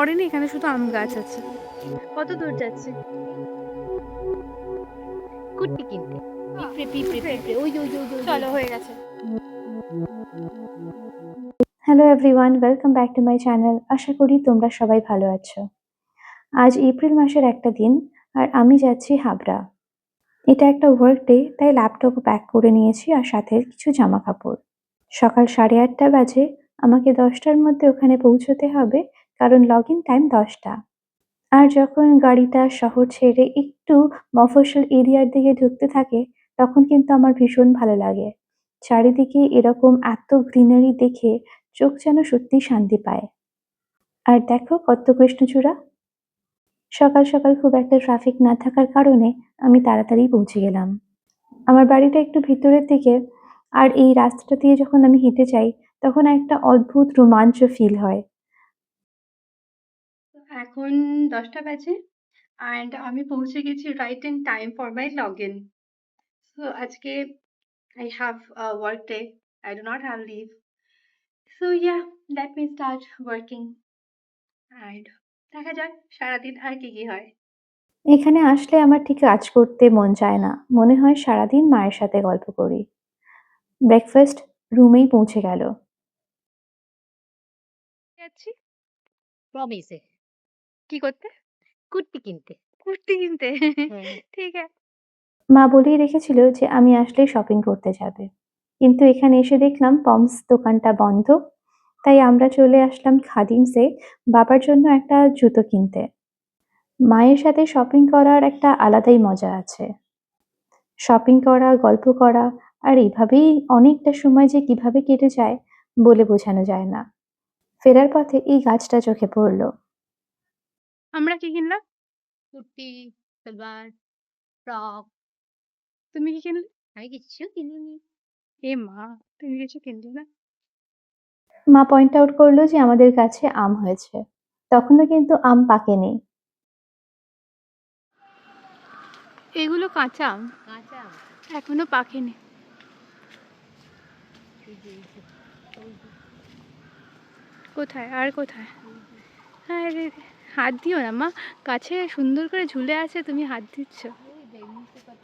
পড়েনি, এখানে শুধু আম গাছ আছে। কত দূর যাচ্ছে? কুট্টি কিনতে। পিঁপড়ে পিঁপড়ে পিঁপড়ে? পিঁপড়ে ওই যে ওই যে ওই যে ওই যে, চলো, হয়ে গেছে। Hello everyone, welcome back to my channel. আশা করি তোমরা সবাই ভালো আছো। আজ এপ্রিল মাসের একটা দিন, আর আমি যাচ্ছি হাবড়া। এটা একটা ওয়ার্ক ডে, তাই ল্যাপটপ প্যাক করে নিয়েছি আর সাথে কিছু জামা কাপড়। সকাল 8:30 বাজে, আমাকে 10টার মধ্যে ওখানে পৌঁছতে হবে, কারণ লগ ইন টাইম 10টা। আর যখন গাড়িটা শহর ছেড়ে একটু মফস্বল এরিয়ার দিকে ঢুকতে থাকে, তখন কিন্তু আমার ভীষণ ভালো লাগে। চারিদিকে এরকম এত গ্রিনারি দেখে চোখ যেন সত্যি শান্তি পায়। আর দেখো কত কৃষ্ণচূড়া। সকাল সকাল খুব একটা ট্রাফিক না থাকার কারণে আমি তাড়াতাড়ি পৌঁছে গেলাম। আমার বাড়িটা একটু ভিতরের দিকে, আর এই রাস্তাটা দিয়ে যখন আমি হেঁটে যাই, তখন একটা অদ্ভুত রোমাঞ্চ ফিল হয়। এখন 10টা বাজে অ্যান্ড আমি পৌঁছে গেছি right in time for my log in. So আজকে I have work day, I do not have leave. So yeah, let me start working and দেখা যাক সারাদিন আর কি কি হয়। এখানে আসলে আমার ঠিক কাজ করতে মন চায় না, মনে হয় সারাদিন মায়ের সাথে গল্প করি। ব্রেকফাস্ট রুমেই পৌঁছে গেল। যাচ্ছি প্রমিসে কি করতে? কুট্টি কিনতে। কুর্তি কিনতে? হ্যাঁ হ্যাঁ। ঠিক আছে। মা বলেই রেখেছিল যে আমি আসলেই শপিং করতে যাবে, কিন্তু এখানে এসে দেখলাম পমস দোকানটা বন্ধ। তাই আমরা চলে আসলাম খাদিমসে বাবার জন্য একটা জুতো কিনতে। মায়ের সাথে শপিং করার একটা আলাদাই মজা আছে। শপিং করা, গল্প করা, আর এইভাবেই অনেকটা সময় যে কিভাবে কেটে যায় বলে বোঝানো যায় না। ফেরার পথে এই গাছটা চোখে পড়লো। আমরা কি কিনলাম? কুর্তি, সালোয়ার, ফ্রক। তুমি কি কিনলে? আমি কিচ্ছু কিনিনি। এ মা, তুমি কিছু কিনলে না? মা পয়েন্ট আউট করলো যে আমাদের গাছে আম হয়েছে, তখনও কিন্তু আম পাকেনি। এগুলো কাঁচা আম, কাঁচা আম। এখনো পাকেনি। এই যে এই যে ওই যে কোথায় আর কোথায়? ওই যে। হ্যাঁ রে, হাত দিও না মা, গাছে সুন্দর করে ঝুলে আছে, তুমি হাত দিচ্ছ। ওই নিচে কত,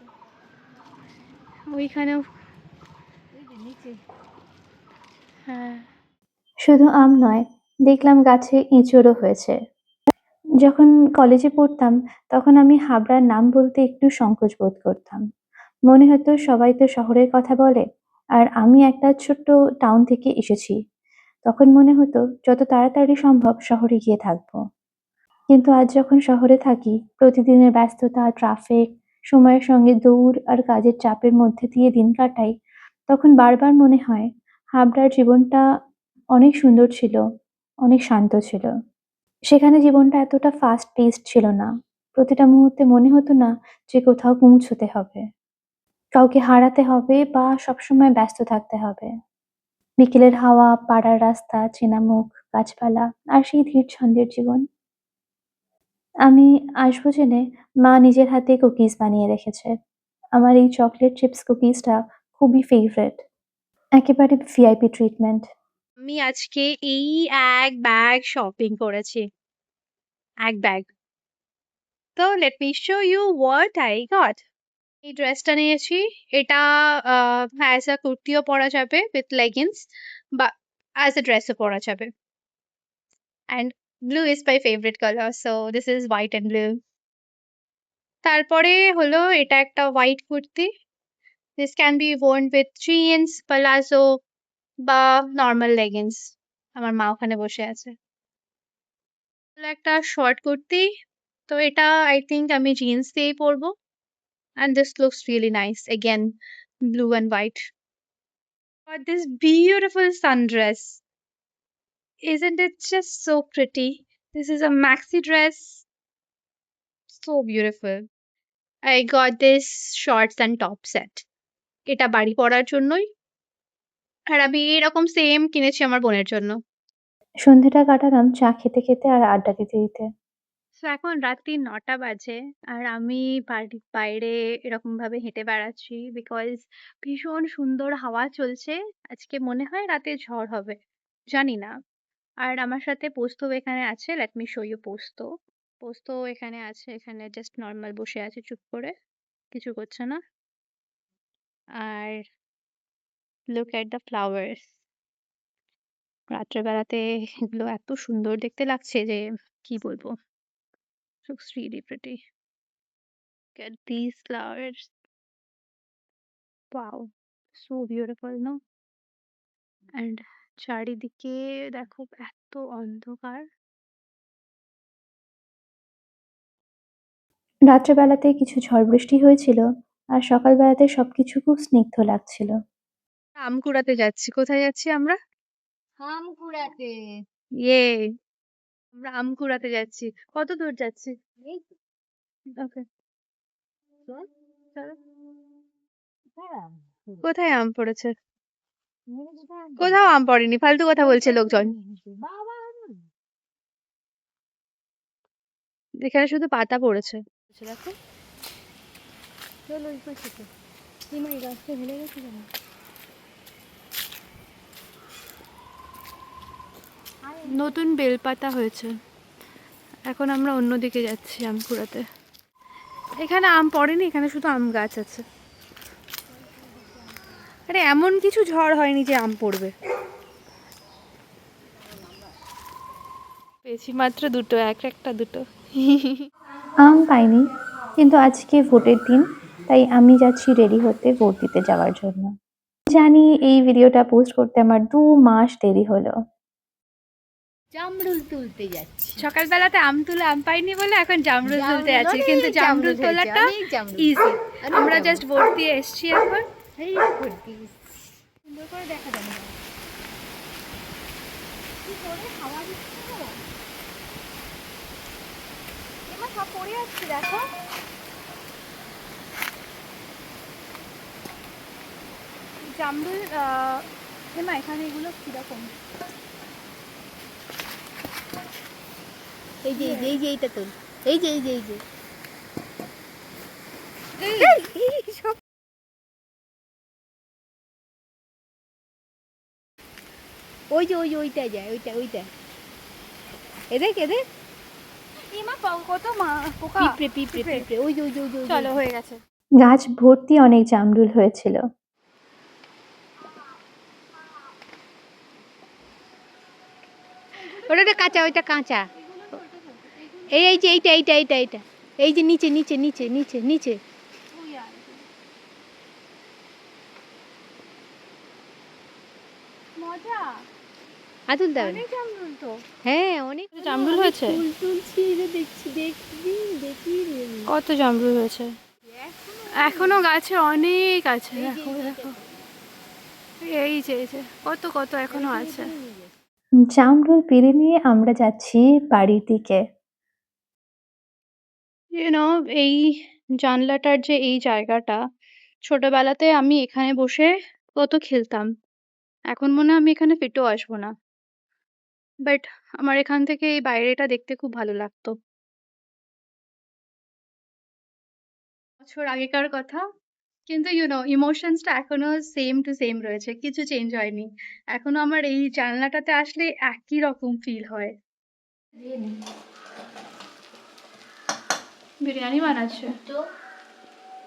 ওইখানেও। ওই যে নিচে। হ্যাঁ। শুধু আম নয়, দেখলাম গাছে এঁচোড়ও হয়েছে। যখন কলেজে পড়তাম, তখন আমি হাবড়ার নাম বলতে একটু সংকোচ বোধ করতাম। মনে হতো সবাই তো শহরের কথা বলে, আর আমি একটা ছোট্ট টাউন থেকে এসেছি। তখন মনে হতো যত তাড়াতাড়ি সম্ভব শহরে গিয়ে থাকবো। কিন্তু আজ যখন শহরে থাকি, প্রতিদিনের ব্যস্ততা, ট্রাফিক, সময়ের সঙ্গে দৌড় আর কাজের চাপের মধ্যে দিয়ে দিন কাটাই, তখন বারবার মনে হয় হাবড়ার জীবনটা অনেক সুন্দর ছিল, অনেক শান্ত ছিল। সেখানে জীবনটা এতটা ফাস্ট পেসড ছিল না। প্রতিটা মুহূর্তে মনে হতো না যে কোথাও পৌঁছতে হবে, কাউকে হারাতে হবে বা সবসময় ব্যস্ত থাকতে হবে। বিকেলের হাওয়া, পাড়ার রাস্তা, চেনা মুখ, গাছপালা, আর সেই ধীর ছন্দের জীবন। আমি আসবো জেনে মা নিজের হাতে কুকিজ বানিয়ে রেখেছে। আমার এই চকলেট চিপস কুকিজটা খুবই ফেভারিট, একেবারে ভিআইপি ট্রিটমেন্ট। আমি আজকে এই এক ব্যাগ শপিং করেছি, এক ব্যাগ। তো let me show you what I got. এই ড্রেসটা নিয়েছি। এটা অ্যাজ আ কুর্তিও পরা যাবে উইথ লেগিংস, বা অ্যাজ আ ড্রেসও পরা যাবে। And blue is my favourite colour, so this is white and blue. তারপরে হলো এটা একটা white kurti. This can be worn with jeans, palazzo বা নর্মাল লেগিংস। আমার মা ওখানে বসে আছে। হলো একটা শর্ট কুর্তি। তো এটা আই থিঙ্ক আমি জিন্স দিয়েই পরবো। And this looks really nice. Again, blue and white. But this beautiful sundress. Isn't it just so pretty? This is a maxi dress. So beautiful. I got this shorts and top set. এটা বাড়ি পরার জন্যই। আর আমি এরকম same কিনেছি আমার বোনের জন্য। সন্ধেটা কাটালাম চা খেতে খেতে আর আড্ডা দিতে দিতে। তো এখন রাত্রি 9টা বাজে, আর আমি বাড়ির বাইরে এরকম ভাবে হেঁটে বেড়াচ্ছি, বিকজ ভীষণ সুন্দর হাওয়া চলছে। আজকে মনে হয় রাতে ঝড় হবে, জানি না। আর আমার সাথে পোস্ত এখানে আছে, লেট মি শো ইউ পোস্ত। পোস্ত এখানে আছে, এখানে জাস্ট নর্মাল বসে আছে চুপ করে, কিছু করছে না। আর লুক এট দ্য ফ্লাওয়ার্স। রাত্রেবেলাতে এগুলো এত সুন্দর দেখতে লাগছে যে কি বলবো। Looks really pretty. Get these flowers. Wow, so beautiful, no? And চারিদিকে দেখো এত অন্ধকার। রাত্রেবেলাতে কিছু ঝড় বৃষ্টি হয়েছিল আর সকালবেলাতে সবকিছু খুব স্নিগ্ধ লাগছিল। আম কুড়াতে যাচ্ছি। কোথায় যাচ্ছি আমরা? আম কুড়াতে। ইয়ে, আমরা আম কুড়াতে যাচ্ছি। কত দূর যাচ্ছি? এই তো, ওকে, চল। চলো। কোথায় আম? কোথায় আম পড়েছে? এখানে কোথায় আম কোথাও পড়েছে? আম পড়েনি, ফালতু কথা বলছে লোকজন। বাবা, এখানে শুধু পাতা পড়েছে। দেখো, চল ওই পাশে তো। এই গাছটা হেলে গেছে কেন? নতুন বেলপাতা হয়েছে। এখন আমরা অন্যদিকে যাচ্ছি আম কুড়াতে। এখানে আম পড়েনি, এখানে শুধু আম গাছ আছে। আরে এমন কিছু ঝড় হয়নি যে আম পড়বে। পেয়েছি মাত্র দুটো, একটা দুটো। আম পাইনি, কিন্তু আজকে ভোটের দিন, তাই আমি যাচ্ছি রেডি হতে ভোট দিতে যাওয়ার জন্য। জানি এই ভিডিওটা পোস্ট করতে আমার 2 মাস দেরি হলো। জামরুল তুলতে যাচ্ছি। সকালবেলাতে আম তুলে আম পাইনি বলে এখন জামরুল তুলতে যাচ্ছি, অনেক কিন্তু জামরুল হয়েছে, তোলাটা অনেক জামরুল। ইজি। অনেক আমরা জামরুল। জাস্ট ভোট দিয়ে এসছি এখন। এই ভর্তি। সুন্দর করে দেখা যাবে না। কি করে হাওয়া দিচ্ছে তো? এবার সব পড়ে যাচ্ছে দেখো। জামরুল এমা এখানে এগুলো কিরকম? এই যে এইটা তোল। এই যে সব ওইটা যায়, ওইটা। এদেখ। এমা কত পোকা। পিঁপড়ে। ওই যে। চলো, হয়ে গেছে। গাছ ভর্তি অনেক জামরুল হয়েছিল। ওটা কাঁচা। এই যে এইটা। এই যে নিচে। মজা। আতুল দাও। অনেক জামরুল তো। হ্যাঁ, অনেক জামরুল হয়েছে? ফুল তুলছি, এই যে দেখি কত জামরুল হয়েছে? এখনো গাছে অনেক আছে। দেখো এই যে কত এখনো আছে। জামরুল পেরে নিয়ে আমরা যাচ্ছি বাড়ির দিকে। এই জানলাটার যে এই জায়গাটা, ছোটবেলাতে আমি এখানে বসে কত খেলতাম। এখন মনে হয় আমি এখানে ফিরেও আসবো না। বাট আমার এখান থেকে এই বাইরেটা দেখতে খুব ভালো লাগতো। বছর আগেকার কথা, কিন্তু ইমোশনসটা এখনো সেম টু সেম রয়েছে, কিছু চেঞ্জ হয়নি। এখনো আমার এই জানলাটাতে আসলে একই রকম ফিল হয়। বিরিয়ানি বানাচ্ছে তো।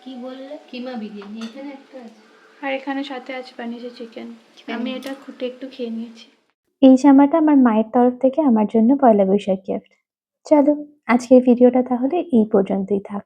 কি বললে? কিমা বিরিয়ানি এখানে একটা আছে। আর এখানে সাথে আছে পানির চিকেন। আমি এটা খুঁটে একটু খেয়ে নিয়েছি। এই জামাটা আমার মায়ের তরফ থেকে আমার জন্য পয়লা বৈশাখ গিফট। চলো, আজকের ভিডিওটা তাহলে এই পর্যন্তই থাক।